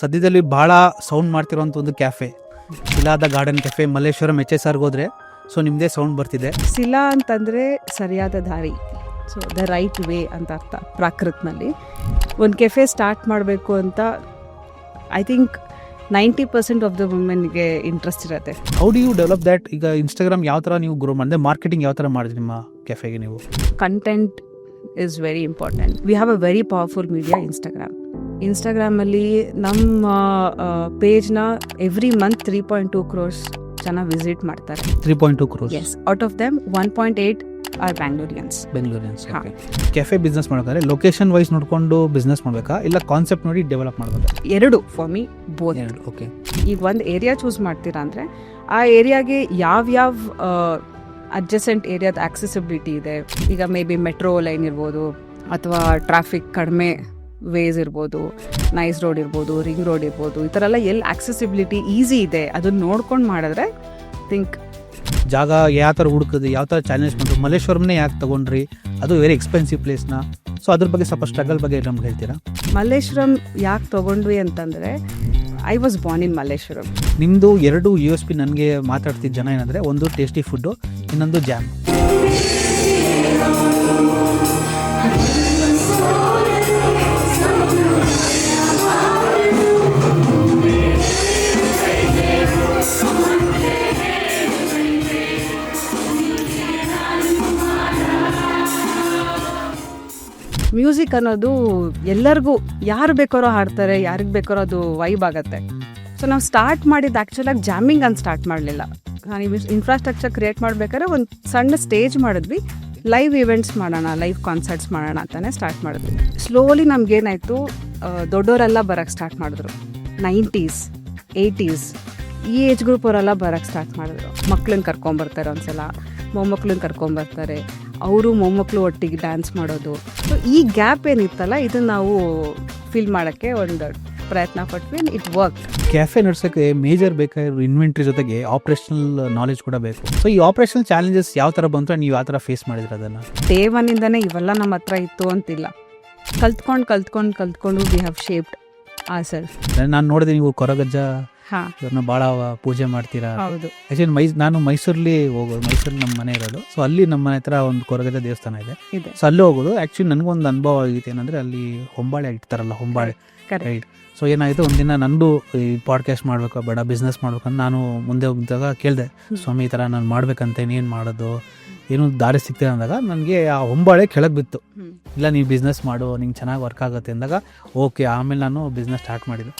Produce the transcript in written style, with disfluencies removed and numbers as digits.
ಸದ್ಯದಲ್ಲಿ ಭಾಳ ಸೌಂಡ್ ಮಾಡ್ತಿರೋಂಥ ಒಂದು ಕ್ಯಾಫೆ ಶಿಲಾದ ಗಾರ್ಡನ್ ಕೆಫೆ ಮಲ್ಲೇಶ್ವರಂ HSRಗೆ ಹೋದರೆ ಸೊ ನಿಮ್ಮದೇ ಸೌಂಡ್ ಬರ್ತಿದೆ. ಶಿಲಾ ಅಂತಂದರೆ ಸರಿಯಾದ ದಾರಿ, ಸೊ ದ ರೈಟ್ ವೇ ಅಂತ ಅರ್ಥ. ಪ್ರಾಕೃತನಲ್ಲಿ ಒಂದು ಕೆಫೆ ಸ್ಟಾರ್ಟ್ ಮಾಡಬೇಕು ಅಂತ ಐ ಥಿಂಕ್ 90% ಆಫ್ ದ ವುಮೆನ್ಗೆ ಇಂಟ್ರೆಸ್ಟ್ ಇರುತ್ತೆ. How do you develop that? ಈಗ ಇನ್ಸ್ಟಾಗ್ರಾಮ್ ಯಾವ ಥರ ನೀವು ಗ್ರೋ ಮಾಡಿದೆ, ಮಾರ್ಕೆಟಿಂಗ್ ಯಾವ ಥರ ಮಾಡಿದ್ರಿ ನಿಮ್ಮ ಕೆಫೆಗೆ ನೀವು? Content is very important. We have a very powerful media ಇನ್ಸ್ಟಾಗ್ರಾಮಲ್ಲಿ ನಮ್ಮ ಪೇಜ್ನ ಎವ್ರಿ ಮಂತ್ 3.2 crores ಜನ ವಿಸಿಟ್ ಮಾಡ್ತಾರೆ. 3.2 crores? Yes, out of them 1.8 are Bangaloreans. Cafe business ಮಾಡಬೇಕಾದ್ರೆ ಲೊಕೇಶನ್ ವೈಸ್ ನೋಡ್ಕೊಂಡು ಬಿಸ್ನೆಸ್ ಮಾಡಬೇಕಾ ಇಲ್ಲ ಕಾನ್ಸೆಪ್ಟ್ ನೋಡಿ ಡೆವಲಪ್ ಮಾಡಬೇಕಾ? ಎರಡು, ಫಾರ್ ಮೀ ಬೋತ್. ಓಕೆ. ಈಗ ಒಂದು ಏರಿಯಾ ಚೂಸ್ ಮಾಡ್ತೀರಾ ಅಂದರೆ ಆ ಏರಿಯಾಗೆ ಯಾವ್ಯಾವ ಅಡ್ಜಸೆಂಟ್ ಏರಿಯಾದ ಆಕ್ಸೆಸಿಬಿಲಿಟಿ ಇದೆ. ಈಗ ಮೇ ಬಿ ಮೆಟ್ರೋ ಲೈನ್ ಇರ್ಬೋದು, ಅಥವಾ ಟ್ರಾಫಿಕ್ ಕಡಿಮೆ ವೇಸ್ ಇರ್ಬೋದು, ನೈಸ್ ರೋಡ್ ಇರ್ಬೋದು, ರಿಂಗ್ ರೋಡ್ ಇರ್ಬೋದು, ಈ ಥರ ಎಲ್ಲ ಎಲ್ಲಿ ಆಕ್ಸೆಸಿಬಿಲಿಟಿ ಈಸಿ ಇದೆ ಅದನ್ನು ನೋಡ್ಕೊಂಡು ಮಾಡಿದ್ರೆ ಥಿಂಕ್ ಜಾಗ ಯಾವ ಥರ ಹುಡುಕಿದ್ರಿ, ಯಾವ ಥರ ಚಾಲೆಂಜ್ ಮಾಡಿದ್ರು. ಮಲ್ಲೇಶ್ವರಂನೇ ಯಾಕೆ ತೊಗೊಂಡ್ರಿ? ಅದು ವೆರಿ ಎಕ್ಸ್ಪೆನ್ಸಿವ್ ಪ್ಲೇಸ್ನ. ಸೊ ಅದ್ರ ಬಗ್ಗೆ ಸ್ವಲ್ಪ ಸ್ಟ್ರಗಲ್ ಬಗ್ಗೆ ನಮ್ಗೆ ಹೇಳ್ತೀರಾ? ಮಲ್ಲೇಶ್ವರಂ ಯಾಕೆ ತೊಗೊಂಡ್ವಿ ಅಂತಂದರೆ I was born in Malleshwaram. ನಿಮ್ಮದು 2 USP ನನಗೆ ಮಾತಾಡ್ತಿದ್ದ ಜನ ಏನಂದರೆ, ಒಂದು ಟೇಸ್ಟಿ ಫುಡ್ಡು, ಇನ್ನೊಂದು ಜಾಮ್. ಮ್ಯೂಸಿಕ್ ಅನ್ನೋದು ಎಲ್ಲರಿಗೂ, ಯಾರು ಬೇಕಾರೋ ಹಾಡ್ತಾರೆ, ಯಾರಿಗೆ ಬೇಕಾರೋ ಅದು ವೈಬ್ ಆಗುತ್ತೆ. ಸೊ ನಾವು ಸ್ಟಾರ್ಟ್ ಮಾಡಿದ್ದು ಆ್ಯಕ್ಚುಲಾಗಿ ಜಾಮಿಂಗ್ ಅಂತ ಸ್ಟಾರ್ಟ್ ಮಾಡಲಿಲ್ಲ. ನಾನು ಇನ್ಫ್ರಾಸ್ಟ್ರಕ್ಚರ್ ಕ್ರಿಯೇಟ್ ಮಾಡಬೇಕಾದ್ರೆ ಒಂದು ಸಣ್ಣ ಸ್ಟೇಜ್ ಮಾಡಿದ್ವಿ, ಲೈವ್ ಇವೆಂಟ್ಸ್ ಮಾಡೋಣ, ಲೈವ್ ಕಾನ್ಸರ್ಟ್ಸ್ ಮಾಡೋಣ ಅಂತಲೇ ಸ್ಟಾರ್ಟ್ ಮಾಡಿದ್ವಿ. ಸ್ಲೋಲಿ ನಮಗೇನಾಯಿತು, ದೊಡ್ಡವರೆಲ್ಲ ಬರೋಕ್ಕೆ ಸ್ಟಾರ್ಟ್ ಮಾಡಿದ್ರು. 90s 80s ಈ ಏಜ್ ಗ್ರೂಪ್ ಅವರೆಲ್ಲ ಬರೋಕ್ಕೆ ಸ್ಟಾರ್ಟ್ ಮಾಡಿದ್ರು. ಮಕ್ಳನ್ನ ಕರ್ಕೊಂಬರ್ತಾರೆ, ಒಂದ್ಸಲ ಮೊಮ್ಮಕ್ಳನ್ನ ಕರ್ಕೊಂಬರ್ತಾರೆ, ಅವರು ಮೊಮ್ಮಕ್ಕಳು ಒಟ್ಟಿಗೆ ಡ್ಯಾನ್ಸ್ ಮಾಡೋದು. ಸೊ ಈ ಗ್ಯಾಪ್ ಏನಿತ್ತಲ್ಲ, ಇದನ್ನು ನಾವು ಫಿಲ್ ಮಾಡೋಕ್ಕೆ ಒಂದು ಪ್ರಯತ್ನ ಪಟ್ವಿ. It work. ಕ್ಯಾಫೆ ನಡೆಸೋಕ್ಕೆ ಮೇಜರ್ ಬೇಕಾಗಿರೋ ಇನ್ವೆಂಟ್ರಿ ಜೊತೆಗೆ ಆಪರೇಷನಲ್ ನಾಲೆಜ್ ಕೂಡ ಬೇಕು. ಸೊ ಈ ಆಪರೇಷನಲ್ ಚಾಲೆಂಜಸ್ ಯಾವ ಥರ ಬಂತು, ನೀವು ಯಾವ ಥರ ಫೇಸ್ ಮಾಡಿದ್ರೆ ಅದನ್ನು? ಡೇ ಒನ್ನಿಂದನೇ ಇವೆಲ್ಲ ನಮ್ಮ ಹತ್ರ ಇತ್ತು ಅಂತಿಲ್ಲ. ಕಲ್ತ್ಕೊಂಡು we have shaped our self. ನಾನು ನೋಡಿದೆ ನೀವು ಕೊರಗಜ್ಜ ಇವ್ರನ್ನ ಭಾಳ ಪೂಜೆ ಮಾಡ್ತೀರಾ. ಹೌದು. ಆ್ಯಕ್ಚುಲಿ ನಾನು ಮೈಸೂರಲ್ಲಿ ಹೋಗೋದು, ಮೈಸೂರಲ್ಲಿ ನಮ್ಮ ಮನೆ ಇರೋದು. ಸೊ ಅಲ್ಲಿ ನಮ್ಮ ಮನೆ ಹತ್ರ ಒಂದು ಕೊರಗಜ್ಜ ದೇವಸ್ಥಾನ ಇದೆ. ಸೊ ಅಲ್ಲಿ ಹೋಗೋದು. ಆ್ಯಕ್ಚುಲಿ ನನಗೊಂದು ಅನುಭವ ಆಗಿತ್ತು. ಏನಂದರೆ ಅಲ್ಲಿ ಹೊಂಬಾಳೆ ಇಡ್ತಾರಲ್ಲ, ಹೊಂಬಾಳೆ ರೈಟ್. ಸೊ ಏನಾಯಿತು, ಒಂದಿನ ನಂದು ಈ ಪಾಡ್ಕಾಸ್ಟ್ ಮಾಡಬೇಕು, ಬೇಡ ಬಿಸ್ನೆಸ್ ಮಾಡ್ಬೇಕಂತ ನಾನು ಮುಂದೆ ಹೋಗಿದ್ದಾಗ ಕೇಳಿದೆ, ಸ್ವಾಮಿ ಈ ಥರ ನಾನು ಮಾಡ್ಬೇಕಂತ ಏನು ಮಾಡೋದು, ಏನು ದಾರಿ ಸಿಗ್ತದೆ ಅಂದಾಗ ನನಗೆ ಆ ಹೊಂಬಾಳೆ ಕೆಳಗೆ ಬಿತ್ತು. ಇಲ್ಲ ನೀವು ಬಿಸ್ನೆಸ್ ಮಾಡು, ನಿಂಗೆ ಚೆನ್ನಾಗಿ ವರ್ಕ್ ಆಗುತ್ತೆ ಅಂದಾಗ ಓಕೆ. ಆಮೇಲೆ ನಾನು ಬಿಸ್ನೆಸ್ ಸ್ಟಾರ್ಟ್ ಮಾಡಿದೆ.